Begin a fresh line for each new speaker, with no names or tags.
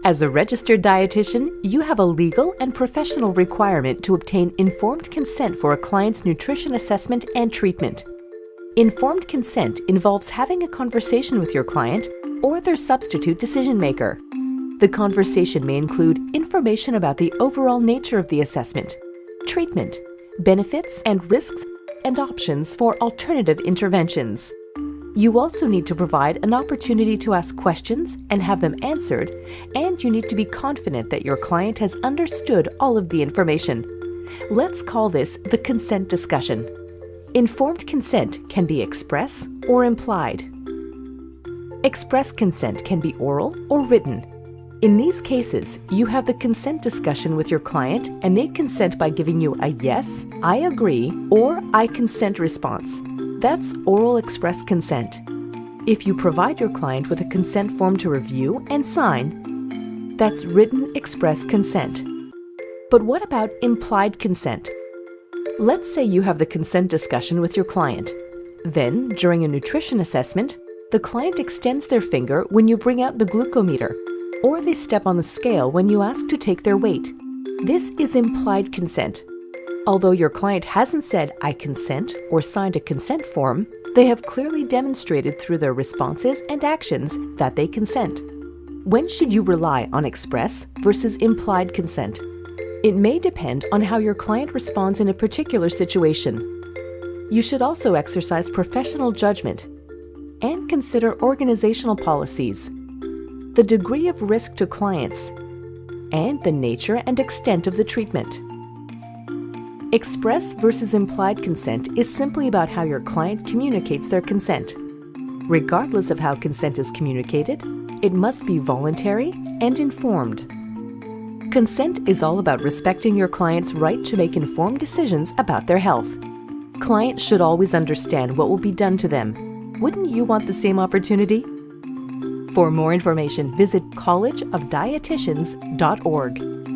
As a registered dietitian, you have a legal and professional requirement to obtain informed consent for a client's nutrition assessment and treatment. Informed consent involves having a conversation with your client or their substitute decision maker. The conversation may include information about the overall nature of the assessment, treatment, benefits and risks, and options for alternative interventions. You also need to provide an opportunity to ask questions and have them answered, and you need to be confident that your client has understood all of the information. Let's call this the consent discussion. Informed consent can be express or implied. Express consent can be oral or written. In these cases, you have the consent discussion with your client and they consent by giving you a yes, I agree, or I consent response. That's oral express consent. If you provide your client with a consent form to review and sign, that's written express consent. But what about implied consent? Let's say you have the consent discussion with your client. Then, during a nutrition assessment, the client extends their finger when you bring out the glucometer, or they step on the scale when you ask to take their weight. This is implied consent. Although your client hasn't said, I consent, or signed a consent form, they have clearly demonstrated through their responses and actions that they consent. When should you rely on express versus implied consent? It may depend on how your client responds in a particular situation. You should also exercise professional judgment and consider organizational policies, the degree of risk to clients, and the nature and extent of the treatment. Express versus implied consent is simply about how your client communicates their consent. Regardless of how consent is communicated, it must be voluntary and informed. Consent is all about respecting your client's right to make informed decisions about their health. Clients should always understand what will be done to them. Wouldn't you want the same opportunity? For more information, visit collegeofdietitians.org.